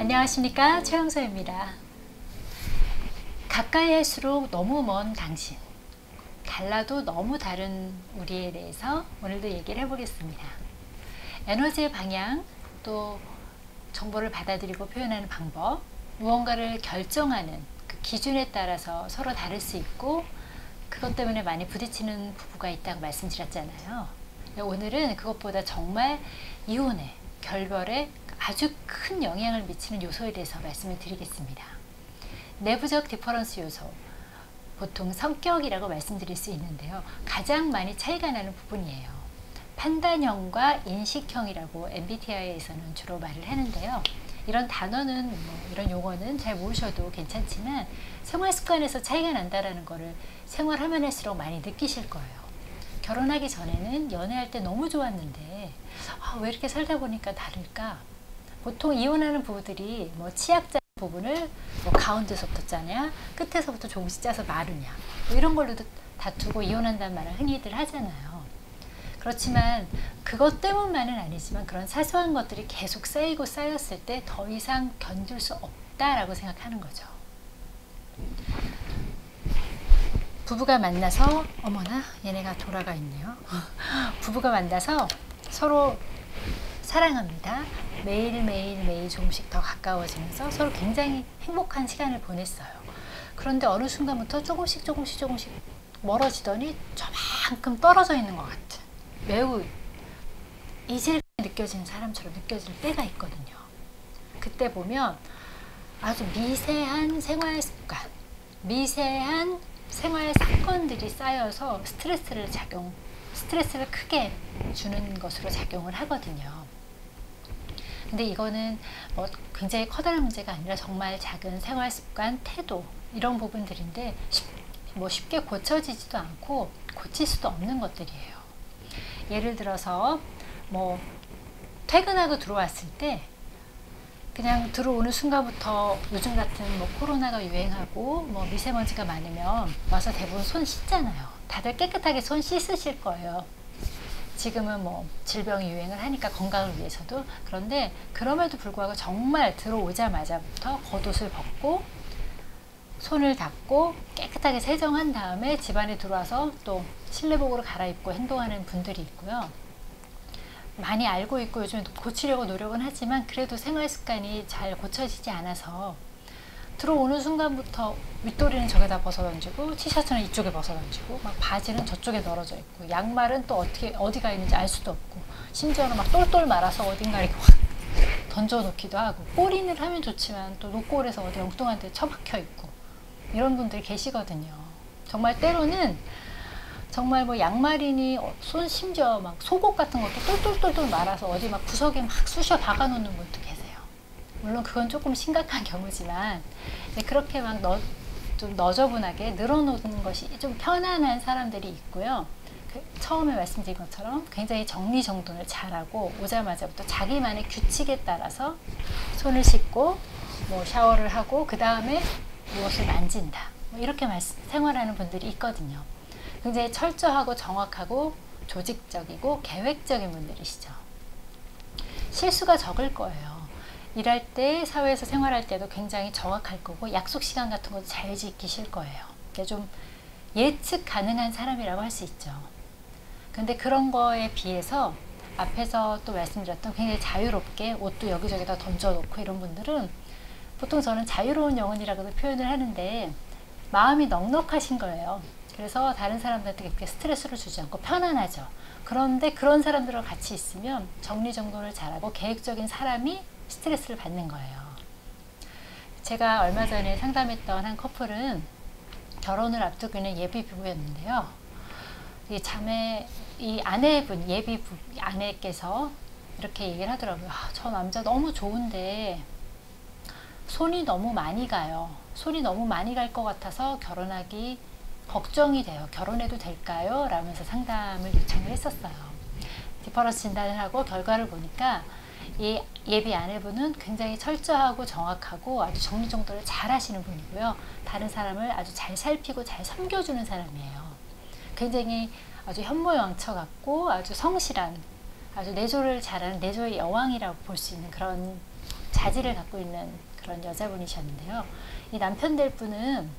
안녕하십니까, 최영서입니다. 가까이 할수록 너무 먼 당신, 달라도 너무 다른 우리에 대해서 오늘도 얘기를 해보겠습니다. 에너지의 방향, 또 정보를 받아들이고 표현하는 방법, 무언가를 결정하는 그 기준에 따라서 서로 다를 수 있고, 그것 때문에 많이 부딪히는 부부가 있다고 말씀드렸잖아요. 오늘은 그것보다 정말 이혼에, 결별에 아주 큰 영향을 미치는 요소에 대해서 말씀을 드리겠습니다. 내부적 디퍼런스 요소, 보통 성격이라고 말씀드릴 수 있는데요. 가장 많이 차이가 나는 부분이에요. 판단형과 인식형이라고 MBTI에서는 주로 말을 하는데요. 이런 단어는, 이런 용어는 잘 모르셔도 괜찮지만 생활 습관에서 차이가 난다는 거를 생활하면 할수록 많이 느끼실 거예요. 결혼하기 전에는 연애할 때 너무 좋았는데 왜 이렇게 살다 보니까 다를까? 보통 이혼하는 부부들이 치약자 부분을 가운데서부터 짜냐, 끝에서부터 조금씩 짜서 마르냐, 이런 걸로도 다투고 이혼한다는 말을 흔히들 하잖아요. 그렇지만 그것 때문만은 아니지만 그런 사소한 것들이 계속 쌓이고 쌓였을 때 더 이상 견딜 수 없다라고 생각하는 거죠. 부부가 만나서, 어머나 얘네가 돌아가 있네요. 부부가 만나서 서로 사랑합니다. 매일 조금씩 더 가까워지면서 서로 굉장히 행복한 시간을 보냈어요. 그런데 어느 순간부터 조금씩 멀어지더니 저만큼 떨어져 있는 것 같은, 매우 이질감이 느껴지는 사람처럼 느껴질 때가 있거든요. 그때 보면 아주 미세한 생활 습관, 미세한 생활 사건들이 쌓여서 스트레스를 크게 주는 것으로 작용을 하거든요. 근데 이거는 굉장히 커다란 문제가 아니라 정말 작은 생활 습관, 태도, 이런 부분들인데 쉽게 고쳐지지도 않고 고칠 수도 없는 것들이에요. 예를 들어서 퇴근하고 들어왔을 때 그냥 들어오는 순간부터 요즘 같은 코로나가 유행하고 미세먼지가 많으면 와서 대부분 손 씻잖아요. 다들 깨끗하게 손 씻으실 거예요. 지금은 질병이 유행을 하니까 건강을 위해서도. 그런데 그럼에도 불구하고 정말 들어오자마자부터 겉옷을 벗고 손을 닦고 깨끗하게 세정한 다음에 집 안에 들어와서 또 실내복으로 갈아입고 행동하는 분들이 있고요. 많이 알고 있고 요즘 고치려고 노력은 하지만 그래도 생활 습관이 잘 고쳐지지 않아서 들어오는 순간부터 윗도리는 저기다 벗어던지고 티셔츠는 이쪽에 벗어던지고 바지는 저쪽에 널어져 있고 양말은 또 어디가 있는지 알 수도 없고 심지어는 똘똘 말아서 어딘가 이렇게 확 던져놓기도 하고, 꼬리를 하면 좋지만 또 노골에서 어디 엉뚱한 데 처박혀 있고 이런 분들이 계시거든요. 정말 때로는 정말 양말이니 심지어 속옷 같은 것도 똘똘 말아서 어디 구석에 쑤셔 박아 놓는 분도 계세요. 물론 그건 조금 심각한 경우지만 그렇게 좀 너저분하게 늘어놓는 것이 좀 편안한 사람들이 있고요. 처음에 말씀드린 것처럼 굉장히 정리정돈을 잘하고 오자마자부터 자기만의 규칙에 따라서 손을 씻고 샤워를 하고 그 다음에 무엇을 만진다, 이렇게 생활하는 분들이 있거든요. 굉장히 철저하고 정확하고 조직적이고 계획적인 분들이시죠. 실수가 적을 거예요. 일할 때, 사회에서 생활할 때도 굉장히 정확할 거고 약속 시간 같은 것도 잘 지키실 거예요. 좀 예측 가능한 사람이라고 할 수 있죠. 근데 그런 거에 비해서 앞에서 또 말씀드렸던 굉장히 자유롭게 옷도 여기저기다 던져놓고 이런 분들은 보통 저는 자유로운 영혼이라고도 표현을 하는데 마음이 넉넉하신 거예요. 그래서 다른 사람들한테 그렇게 스트레스를 주지 않고 편안하죠. 그런데 그런 사람들과 같이 있으면 정리정돈을 잘하고 계획적인 사람이 스트레스를 받는 거예요. 제가 얼마 전에 상담했던 한 커플은 결혼을 앞두고 있는 예비 부부였는데요. 이 아내분, 아내께서 이렇게 얘기를 하더라고요. 저 남자 너무 좋은데 손이 너무 많이 가요. 손이 너무 많이 갈 것 같아서 결혼하기 걱정이 돼요. 결혼해도 될까요? 라면서 상담을 요청을 했었어요. 디퍼런스 진단을 하고 결과를 보니까 이 예비 아내분은 굉장히 철저하고 정확하고 아주 정리정돈을 잘 하시는 분이고요. 다른 사람을 아주 잘 살피고 잘 섬겨주는 사람이에요. 굉장히 아주 현모양처 같고 아주 성실한, 아주 내조를 잘하는 내조의 여왕이라고 볼 수 있는 그런 자질을 갖고 있는 그런 여자분이셨는데요. 이 남편 될 분은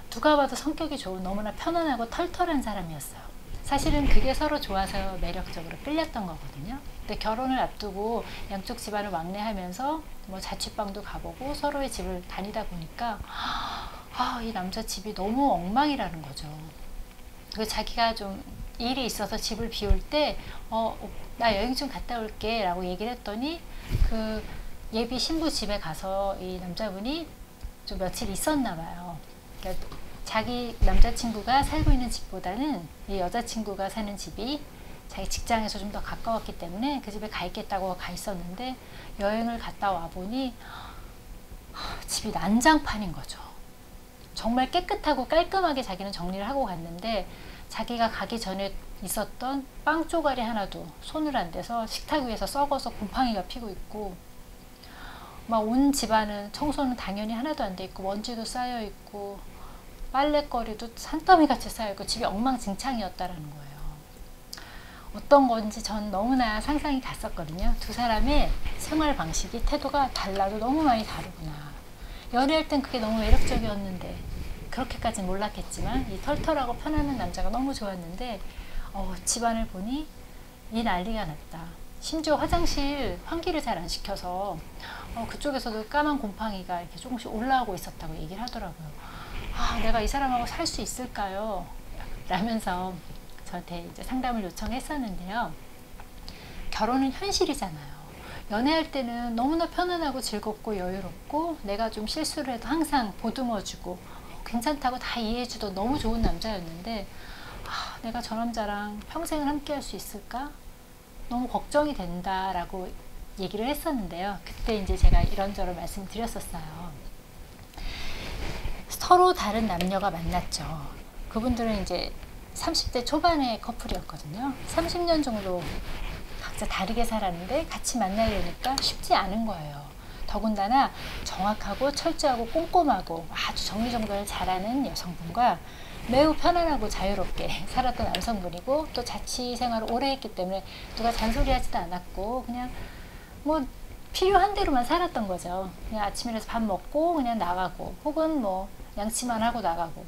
누가 봐도 성격이 좋은 너무나 편안하고 털털한 사람이었어요. 사실은 그게 서로 좋아서 매력적으로 끌렸던 거거든요. 근데 결혼을 앞두고 양쪽 집안을 왕래하면서 뭐 자취방도 가보고 서로의 집을 다니다 보니까 이 남자 집이 너무 엉망이라는 거죠. 그래서 자기가 좀 일이 있어서 집을 비울 때 나 여행 좀 갔다 올게 라고 얘기를 했더니 그 예비 신부 집에 가서 이 남자분이 좀 며칠 있었나 봐요. 그러니까 자기 남자친구가 살고 있는 집보다는 이 여자친구가 사는 집이 자기 직장에서 좀 더 가까웠기 때문에 그 집에 가 있겠다고 가 있었는데 여행을 갔다 와 보니 집이 난장판인 거죠. 정말 깨끗하고 깔끔하게 자기는 정리를 하고 갔는데 자기가 가기 전에 있었던 빵 쪼가리 하나도 손을 안 대서 식탁 위에서 썩어서 곰팡이가 피고 있고 막 온 집안은 청소는 당연히 하나도 안 돼 있고 먼지도 쌓여 있고 빨래거리도 산더미 같이 쌓여 있고 집이 엉망진창이었다라는 거예요. 어떤 건지 전 너무나 상상이 갔었거든요. 두 사람의 생활 방식이 태도가 달라도 너무 많이 다르구나. 연애할 땐 그게 너무 매력적이었는데 그렇게까지는 몰랐겠지만 이 털털하고 편안한 남자가 너무 좋았는데 집안을 보니 이 난리가 났다. 심지어 화장실 환기를 잘 안 시켜서 그쪽에서도 까만 곰팡이가 이렇게 조금씩 올라오고 있었다고 얘기를 하더라고요. 내가 이 사람하고 살 수 있을까요? 라면서 저한테 이제 상담을 요청했었는데요. 결혼은 현실이잖아요. 연애할 때는 너무나 편안하고 즐겁고 여유롭고 내가 좀 실수를 해도 항상 보듬어주고 괜찮다고 다 이해해주던 너무 좋은 남자였는데 내가 저 남자랑 평생을 함께 할 수 있을까? 너무 걱정이 된다라고 얘기를 했었는데요. 그때 이제 제가 이런저런 말씀을 드렸었어요. 서로 다른 남녀가 만났죠. 그분들은 이제 30대 초반의 커플이었거든요. 30년 정도 각자 다르게 살았는데 같이 만나려니까 쉽지 않은 거예요. 더군다나 정확하고 철저하고 꼼꼼하고 아주 정리정돈을 잘하는 여성분과 매우 편안하고 자유롭게 살았던 남성분이고 또 자취 생활을 오래 했기 때문에 누가 잔소리하지도 않았고 그냥 뭐 필요한 대로만 살았던 거죠. 그냥 아침에 일어나서 밥 먹고 그냥 나가고 혹은 뭐 양치만 하고 나가고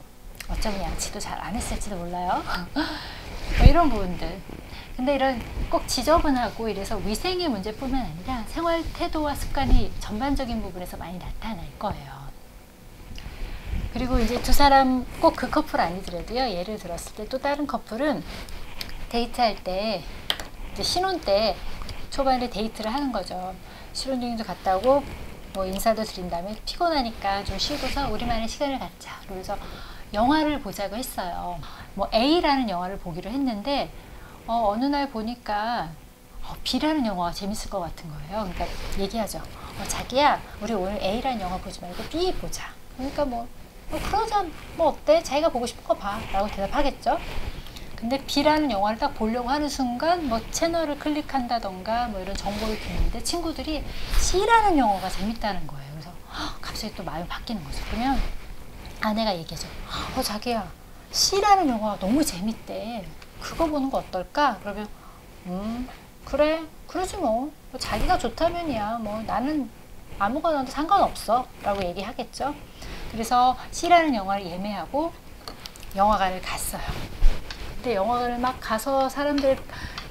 어쩌면 양치도 잘 안 했을지도 몰라요. 뭐 이런 부분들. 근데 이런 꼭 지저분하고 이래서 위생의 문제뿐만 아니라 생활 태도와 습관이 전반적인 부분에서 많이 나타날 거예요. 그리고 이제 두 사람 꼭 그 커플 아니더라도요. 예를 들었을 때 또 다른 커플은 데이트할 때 이제 신혼 때 초반에 데이트를 하는 거죠. 신혼여행도 갔다 오고 뭐 인사도 드린 다음에 피곤하니까 좀 쉬고서 우리만의 시간을 갖자. 그래서 영화를 보자고 했어요. 뭐 A라는 영화를 보기로 했는데 어느 날 보니까 B라는 영화가 재밌을 것 같은 거예요. 그러니까 얘기하죠. 자기야, 우리 오늘 A라는 영화 보지 말고 B 보자. 그러니까 그러자 뭐 어때? 자기가 보고 싶은 거 봐. 라고 대답하겠죠. 근데 B라는 영화를 딱 보려고 하는 순간 뭐 채널을 클릭한다던가 뭐 이런 정보를 듣는데 친구들이 C라는 영화가 재밌다는 거예요. 그래서 갑자기 또 마음이 바뀌는 거죠. 그러면 아내가 얘기하죠. 자기야, C라는 영화가 너무 재밌대. 그거 보는 거 어떨까? 그러면 그래, 그러지 뭐. 자기가 좋다면이야. 뭐 나는 아무거나도 상관없어. 라고 얘기하겠죠. 그래서 C라는 영화를 예매하고 영화관을 갔어요. 근데 영화관을 막 가서 사람들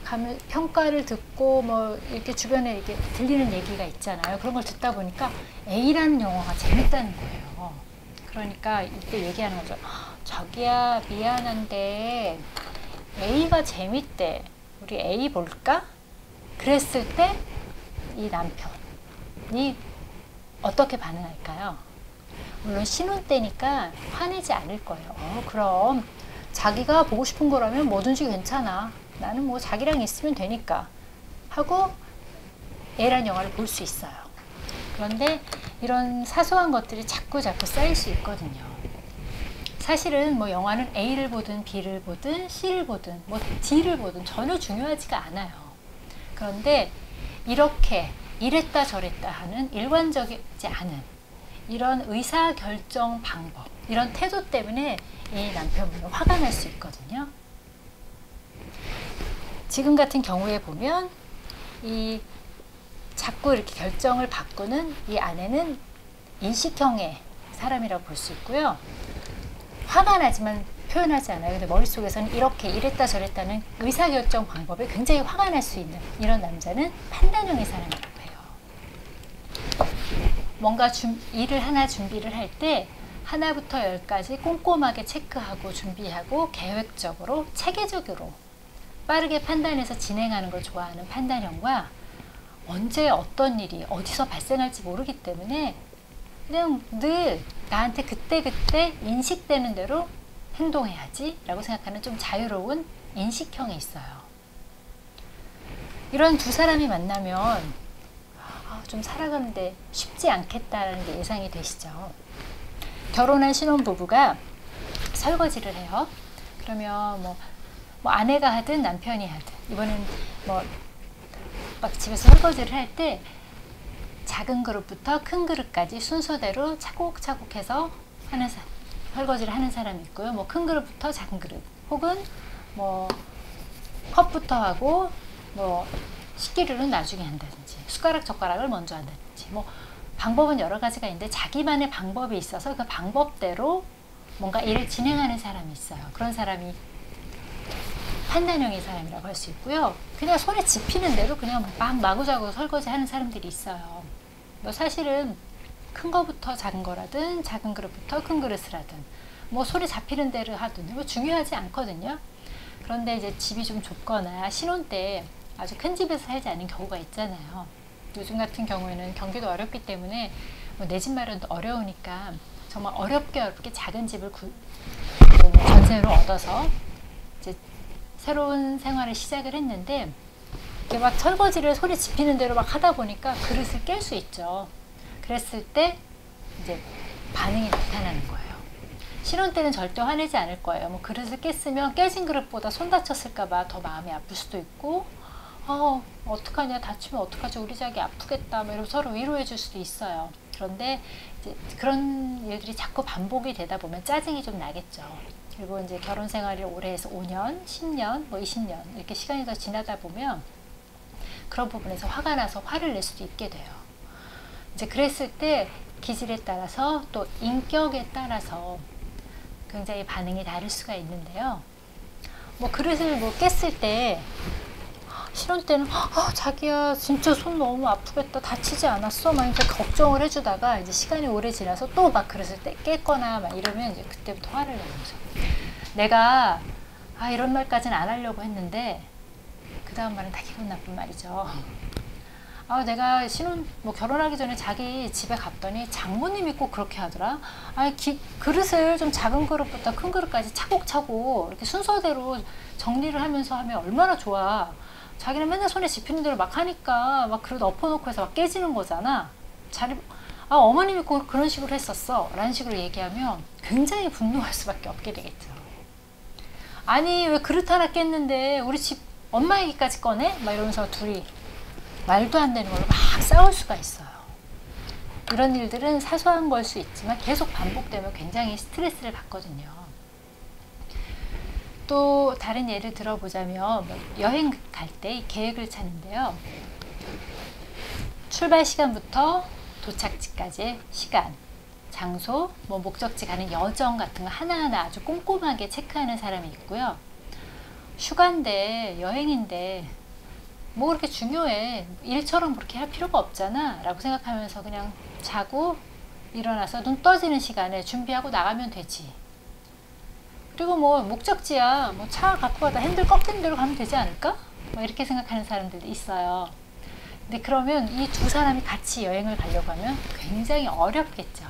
가면 평가를 듣고 뭐 이렇게 주변에 이렇게 들리는 얘기가 있잖아요. 그런 걸 듣다 보니까 A라는 영화가 재밌다는 거예요. 그러니까 이때 얘기하는 거죠. 자기야, 미안한데 A가 재밌대. 우리 A 볼까? 그랬을 때 이 남편이 어떻게 반응할까요? 물론 신혼 때니까 화내지 않을 거예요. 그럼 자기가 보고 싶은 거라면 뭐든지 괜찮아. 나는 뭐 자기랑 있으면 되니까 하고 A라는 영화를 볼 수 있어요. 그런데 이런 사소한 것들이 자꾸 쌓일 수 있거든요. 사실은 뭐 영화는 A를 보든 B를 보든 C를 보든 뭐 D를 보든 전혀 중요하지가 않아요. 그런데 이렇게 이랬다 저랬다 하는 일관적이지 않은 이런 의사결정 방법, 이런 태도 때문에 이 남편분은 화가 날 수 있거든요. 지금 같은 경우에 보면 이 자꾸 이렇게 결정을 바꾸는 이 아내는 인식형의 사람이라고 볼 수 있고요. 화가 나지만 표현하지 않아요. 근데 머릿속에서는 이렇게 이랬다 저랬다는 의사결정 방법에 굉장히 화가 날 수 있는 이런 남자는 판단형의 사람이라고 해요. 뭔가 일을 하나 준비를 할 때 하나부터 열까지 꼼꼼하게 체크하고 준비하고 계획적으로 체계적으로 빠르게 판단해서 진행하는 걸 좋아하는 판단형과 언제 어떤 일이 어디서 발생할지 모르기 때문에 그냥 늘 나한테 그때그때 인식되는 대로 행동해야지 라고 생각하는 좀 자유로운 인식형이 있어요. 이런 두 사람이 만나면 좀 살아가는데 쉽지 않겠다라는 게 예상이 되시죠. 결혼한 신혼부부가 설거지를 해요. 그러면 뭐 아내가 하든 남편이 하든 이번엔 막 집에서 설거지를 할 때 작은 그릇부터 큰 그릇까지 순서대로 차곡차곡 해서 설거지를 하는 사람이 있고요. 뭐 큰 그릇부터 작은 그릇, 혹은 뭐 컵부터 하고 뭐 식기류는 나중에 한다든지 숟가락 젓가락을 먼저 한다든지 뭐 방법은 여러 가지가 있는데 자기만의 방법이 있어서 그 방법대로 뭔가 일을 진행하는 사람이 있어요. 그런 사람이 판단형의 사람이라고 할 수 있고요. 그냥 손에 집히는 대로 그냥 막 마구자구 설거지 하는 사람들이 있어요. 뭐 사실은 큰 거부터 작은 거라든 작은 그릇부터 큰 그릇을 하든 뭐 소리 잡히는 대로 하든 뭐 중요하지 않거든요. 그런데 이제 집이 좀 좁거나 신혼 때 아주 큰 집에서 살지 않은 경우가 있잖아요. 요즘 같은 경우에는 경기도 어렵기 때문에 뭐 내 집 마련도 어려우니까 정말 어렵게 작은 집을 전세로 얻어서 이제 새로운 생활을 시작을 했는데 이렇게 막 설거지를 소리 집히는 대로 막 하다 보니까 그릇을 깰 수 있죠. 그랬을 때 이제 반응이 나타나는 거예요. 신혼 때는 절대 화내지 않을 거예요. 뭐 그릇을 깼으면 깨진 그릇보다 손 다쳤을까봐 더 마음이 아플 수도 있고, 어떡하냐, 다치면 어떡하지, 우리 자기 아프겠다, 뭐 이러고 서로 위로해 줄 수도 있어요. 그런데 이제 그런 일들이 자꾸 반복이 되다 보면 짜증이 좀 나겠죠. 그리고 이제 결혼 생활을 오래 해서 5년, 10년, 뭐 20년 이렇게 시간이 더 지나다 보면 그런 부분에서 화가 나서 화를 낼 수도 있게 돼요. 이제 그랬을 때 기질에 따라서 또 인격에 따라서 굉장히 반응이 다를 수가 있는데요. 뭐 그릇을 뭐 깼을 때 신혼 때는 자기야 진짜 손 너무 아프겠다, 다치지 않았어? 막 이렇게 걱정을 해주다가 이제 시간이 오래 지나서 또 막 그릇을 깼거나 막 이러면 이제 그때부터 화를 내는 거죠. 내가 이런 말까지는 안 하려고 했는데 그 다음 말은 다 기분 나쁜 말이죠. 내가 결혼하기 전에 자기 집에 갔더니 장모님이 꼭 그렇게 하더라. 그릇을 좀 작은 그릇부터 큰 그릇까지 차곡차곡 이렇게 순서대로 정리를 하면서 하면 얼마나 좋아. 자기는 맨날 손에 집히는 대로 막 하니까 막 그릇 엎어놓고 해서 막 깨지는 거잖아. 어머님이 꼭 그런 식으로 했었어 라는 식으로 얘기하면 굉장히 분노할 수밖에 없게 되겠죠. 아니 왜 그릇 하나 깼는데 우리 집 엄마 얘기까지 꺼내? 막 이러면서 둘이 말도 안 되는 걸로 막 싸울 수가 있어요. 이런 일들은 사소한 걸 수 있지만 계속 반복되면 굉장히 스트레스를 받거든요. 또 다른 예를 들어보자면 여행 갈 때 계획을 짜는데요. 출발 시간부터 도착지까지의 시간, 장소, 목적지 가는 여정 같은 거 하나하나 아주 꼼꼼하게 체크하는 사람이 있고요. 휴가인데 여행인데 뭐 그렇게 중요해, 일처럼 그렇게 할 필요가 없잖아 라고 생각하면서 그냥 자고 일어나서 눈 떠지는 시간에 준비하고 나가면 되지. 그리고 뭐 목적지야 뭐 차 갖고 가다 핸들 꺾이는 대로 가면 되지 않을까? 뭐 이렇게 생각하는 사람들도 있어요. 근데 그러면 이 두 사람이 같이 여행을 가려고 하면 굉장히 어렵겠죠.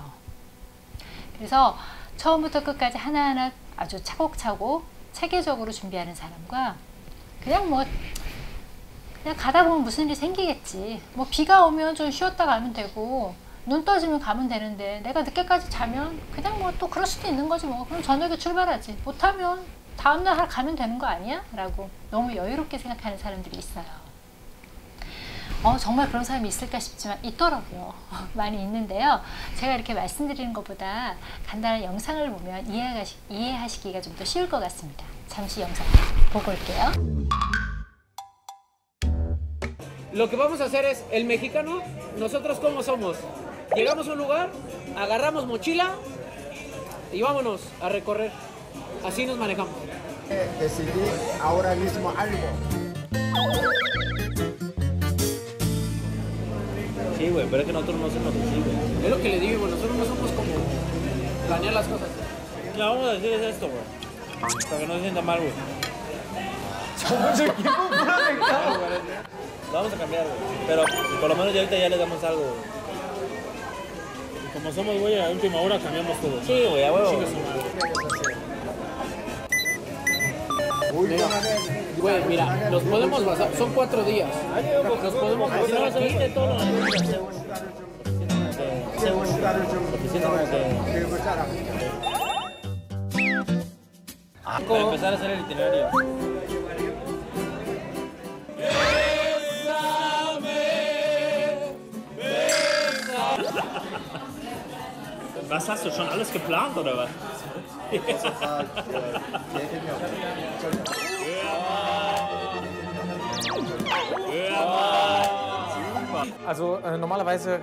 그래서 처음부터 끝까지 하나하나 아주 차곡차곡 체계적으로 준비하는 사람과 그냥 가다 보면 무슨 일이 생기겠지. 뭐 비가 오면 좀 쉬었다 가면 되고 눈 떠지면 가면 되는데 내가 늦게까지 자면 그냥 뭐 또 그럴 수도 있는 거지 뭐. 그럼 저녁에 출발하지. 못하면 다음날 가면 되는 거 아니야? 라고 너무 여유롭게 생각하는 사람들이 있어요. 정말 그런 사람이 있을까 싶지만 있더라고요. 많이 있는데요. 제가 이렇게 말씀드리는 것보다 간단한 영상을 보면 이해하시기가 좀 더 쉬울 것 같습니다. 잠시 영상 보고 올게요. Lo que vamos a hacer es, el mexicano, nosotros como somos, llegamos a un lugar, agarramos mochila y vámonos a recorrer. Así nos manejamos. Decidí ahora mismo algo. Sí, güey, pero es que nosotros no somos así, güey. Es lo que le digo, nosotros no somos como planear las cosas. Lo que vamos a decir es esto, güey. Para que no se sienta mal, güey. Lo vamos a cambiar, güey. Pero por lo menos ya ahorita ya le damos algo, güey. Como somos, güey, a última hora cambiamos todo. Sí, güey, a huevo. Güey, mira, nos podemos basar, son 4 días. Nos podemos basar aquí. Para empezar a hacer el itinerario. Was hast du schon alles geplant oder was? Also normalerweise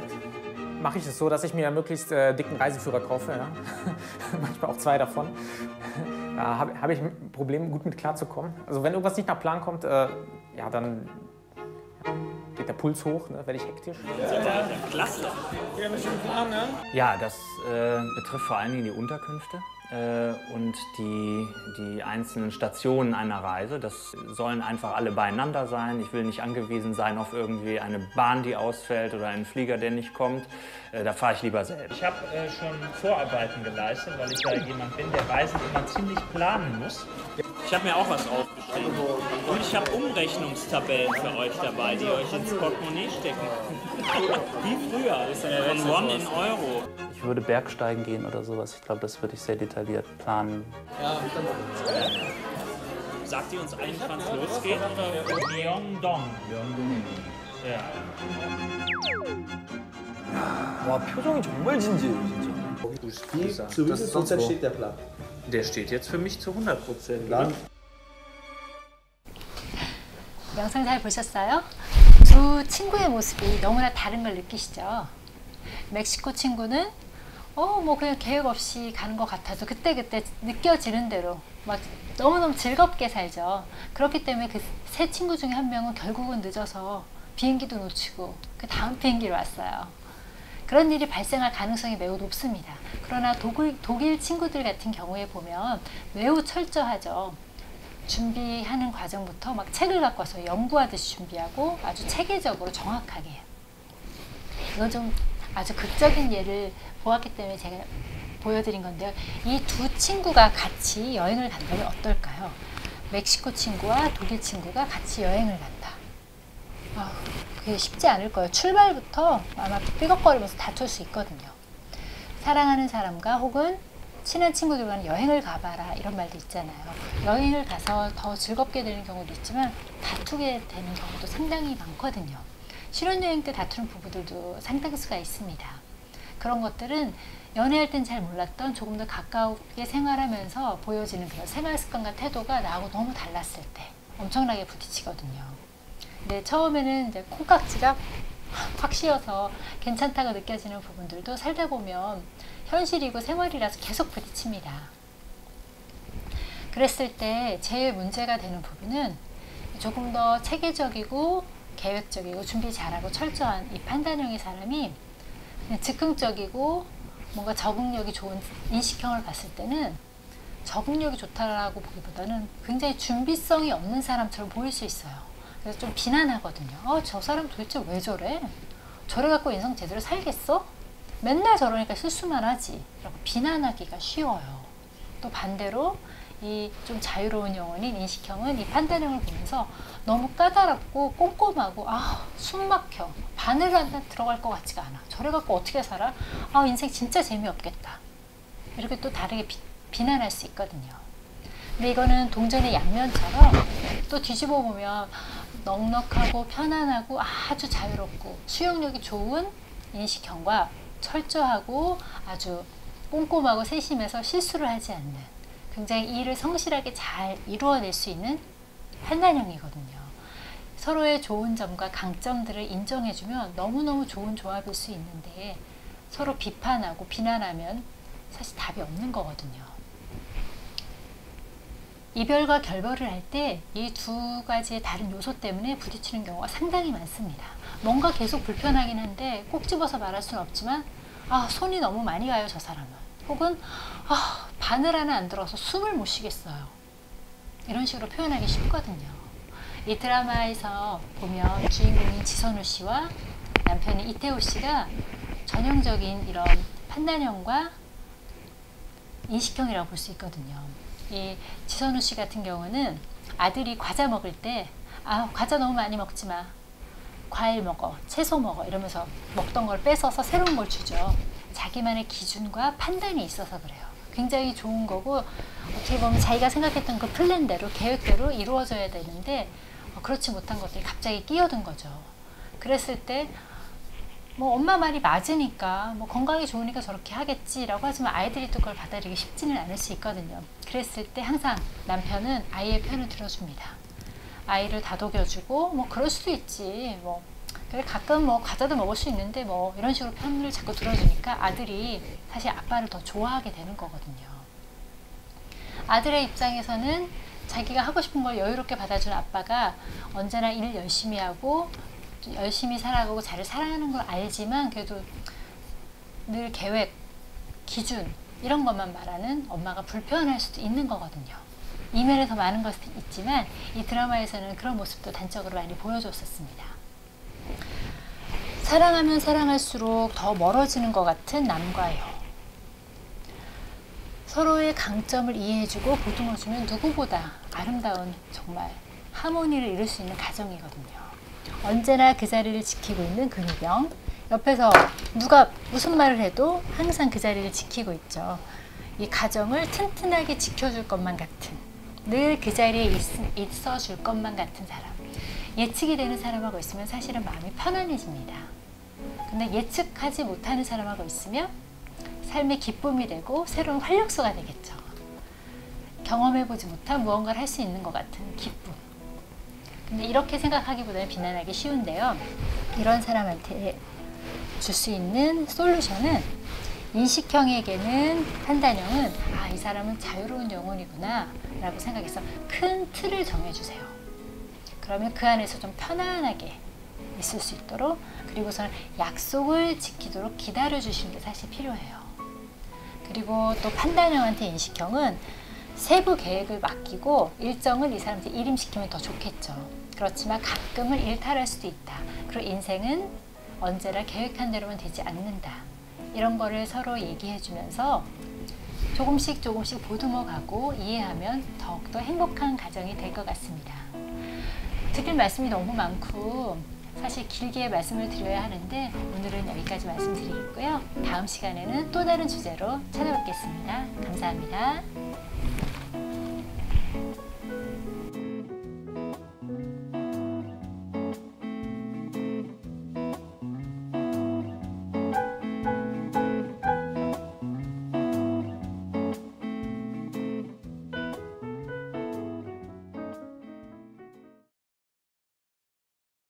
mache ich es so, dass ich mir möglichst dicken Reiseführer kaufe. Ja? Manchmal auch 2 davon. Da habe ich ein Problem, gut mit klarzukommen. Also wenn irgendwas nicht nach Plan kommt, ja, dann geht der Puls hoch, ne? Werde ich hektisch. Klasse. Ja, das betrifft vor allen Dingen die Unterkünfte und die einzelnen Stationen einer Reise. Das sollen einfach alle beieinander sein. Ich will nicht angewiesen sein auf irgendwie eine Bahn, die ausfällt oder einen Flieger, der nicht kommt. Da fahre ich lieber selbst. Ich habe schon Vorarbeiten geleistet, weil ich ja jemand bin, der Reisen immer ziemlich planen muss. Ich habe mir auch was aufgeschrieben. Und ich habe Umrechnungstabellen für euch dabei, die euch ins Portemonnaie stecken. Wie früher, von One in Euro. Ich würde Bergsteigen gehen oder sowas. Ich glaube, das würde ich sehr detailliert planen. Sagt ihr uns eigentlich, wann es losgeht? Oder Myeongdong? Ja. 와, 표정이 정말 진지해요, 진짜. Zu wie viel Prozent steht der Plan? Der steht jetzt für mich zu 100%. 영상 잘 보셨어요? 두 친구의 모습이 너무나 다른 걸 느끼시죠? 멕시코 친구는 뭐 그냥 계획 없이 가는 것 같아도 그때그때 느껴지는 대로 막 너무너무 즐겁게 살죠. 그렇기 때문에 그 세 친구 중에 한 명은 결국은 늦어서 비행기도 놓치고 그 다음 비행기로 왔어요. 그런 일이 발생할 가능성이 매우 높습니다. 그러나 독일 친구들 같은 경우에 보면 매우 철저하죠. 준비하는 과정부터 막 책을 갖고 와서 연구하듯이 준비하고 아주 체계적으로 정확하게. 이건 좀 아주 극적인 예를 보았기 때문에 제가 보여드린 건데요. 이 두 친구가 같이 여행을 간다면 어떨까요? 멕시코 친구와 독일 친구가 같이 여행을 간다. 그게 쉽지 않을 거예요. 출발부터 아마 삐걱거리면서 다툴 수 있거든요. 사랑하는 사람과 혹은 친한 친구들과는 여행을 가봐라 이런 말도 있잖아요. 여행을 가서 더 즐겁게 되는 경우도 있지만 다투게 되는 경우도 상당히 많거든요. 신혼여행 때 다투는 부부들도 상당수가 있습니다. 그런 것들은 연애할 땐 잘 몰랐던 조금 더 가까우게 생활하면서 보여지는 그런 생활 습관과 태도가 나하고 너무 달랐을 때 엄청나게 부딪히거든요. 근데 처음에는 이제 콩깍지가 확 씌어서 괜찮다고 느껴지는 부분들도 살다 보면 현실이고 생활이라서 계속 부딪힙니다. 그랬을 때 제일 문제가 되는 부분은 조금 더 체계적이고 계획적이고 준비 잘하고 철저한 이 판단형의 사람이 그냥 즉흥적이고 뭔가 적응력이 좋은 인식형을 봤을 때는 적응력이 좋다라고 보기보다는 굉장히 준비성이 없는 사람처럼 보일 수 있어요. 그래서 좀 비난하거든요. 저 사람 도대체 왜 저래? 저래 갖고 인생 제대로 살겠어? 맨날 저러니까 실수만 하지. 라고 비난하기가 쉬워요. 또 반대로 이 좀 자유로운 영혼인 인식형은 이 판단형을 보면서 너무 까다롭고 꼼꼼하고 숨 막혀. 바늘 하나 들어갈 것 같지가 않아. 저래 갖고 어떻게 살아? 인생 진짜 재미없겠다. 이렇게 또 다르게 비난할 수 있거든요. 근데 이거는 동전의 양면처럼 또 뒤집어 보면 넉넉하고 편안하고 아주 자유롭고 수용력이 좋은 인식형과 철저하고 아주 꼼꼼하고 세심해서 실수를 하지 않는 굉장히 일을 성실하게 잘 이루어낼 수 있는 판단형이거든요. 서로의 좋은 점과 강점들을 인정해주면 너무너무 좋은 조합일 수 있는데 서로 비판하고 비난하면 사실 답이 없는 거거든요. 이별과 결별을 할 때 이 두 가지의 다른 요소 때문에 부딪히는 경우가 상당히 많습니다. 뭔가 계속 불편하긴 한데 꼭 집어서 말할 수는 없지만 아, 손이 너무 많이 가요, 저 사람은. 혹은 아, 바늘 하나 안 들어서 숨을 못 쉬겠어요. 이런 식으로 표현하기 쉽거든요. 이 드라마에서 보면 주인공인 지선우 씨와 남편인 이태호 씨가 전형적인 이런 판단형과 인식형이라고 볼 수 있거든요. 이 지선우 씨 같은 경우는 아들이 과자 먹을 때 아, 과자 너무 많이 먹지 마. 과일 먹어, 채소 먹어 이러면서 먹던 걸 뺏어서 새로운 걸 주죠. 자기만의 기준과 판단이 있어서 그래요. 굉장히 좋은 거고 어떻게 보면 자기가 생각했던 그 플랜대로 계획대로 이루어져야 되는데 그렇지 못한 것들이 갑자기 끼어든 거죠. 그랬을 때 뭐 엄마 말이 맞으니까 뭐 건강이 좋으니까 저렇게 하겠지라고 하지만 아이들이 또 그걸 받아들이기 쉽지는 않을 수 있거든요. 그랬을 때 항상 남편은 아이의 편을 들어줍니다. 아이를 다독여주고 뭐 그럴 수도 있지 뭐 그래 가끔 뭐 과자도 먹을 수 있는데 뭐 이런 식으로 편을 자꾸 들어주니까 아들이 사실 아빠를 더 좋아하게 되는 거거든요. 아들의 입장에서는 자기가 하고 싶은 걸 여유롭게 받아주는 아빠가 언제나 일 열심히 하고 열심히 살아가고 잘 살아가는 걸 알지만 그래도 늘 계획, 기준 이런 것만 말하는 엄마가 불편할 수도 있는 거거든요. 이면에서 많은 것이 있지만 이 드라마에서는 그런 모습도 단적으로 많이 보여줬었습니다. 사랑하면 사랑할수록 더 멀어지는 것 같은 남과 여. 서로의 강점을 이해해주고 보듬어주면 누구보다 아름다운 정말 하모니를 이룰 수 있는 가정이거든요. 언제나 그 자리를 지키고 있는 근우병. 옆에서 누가 무슨 말을 해도 항상 그 자리를 지키고 있죠. 이 가정을 튼튼하게 지켜줄 것만 같은 늘 그 자리에 있어줄 것만 같은 사람. 예측이 되는 사람하고 있으면 사실은 마음이 편안해집니다. 근데 예측하지 못하는 사람하고 있으면 삶의 기쁨이 되고 새로운 활력소가 되겠죠. 경험해보지 못한 무언가를 할 수 있는 것 같은 기쁨. 근데 이렇게 생각하기보다는 비난하기 쉬운데요. 이런 사람한테 줄 수 있는 솔루션은 인식형에게는 판단형은 아, 이 사람은 자유로운 영혼이구나 라고 생각해서 큰 틀을 정해주세요. 그러면 그 안에서 좀 편안하게 있을 수 있도록 그리고선 약속을 지키도록 기다려주시는 게 사실 필요해요. 그리고 또 판단형한테 인식형은 세부 계획을 맡기고 일정을 이 사람한테 일임시키면 더 좋겠죠. 그렇지만 가끔은 일탈할 수도 있다. 그리고 인생은 언제나 계획한 대로만 되지 않는다. 이런 거를 서로 얘기해 주면서 조금씩 보듬어가고 이해하면 더욱더 행복한 가정이 될 것 같습니다. 드릴 말씀이 너무 많고 사실 길게 말씀을 드려야 하는데 오늘은 여기까지 말씀드리겠고요. 다음 시간에는 또 다른 주제로 찾아뵙겠습니다. 감사합니다.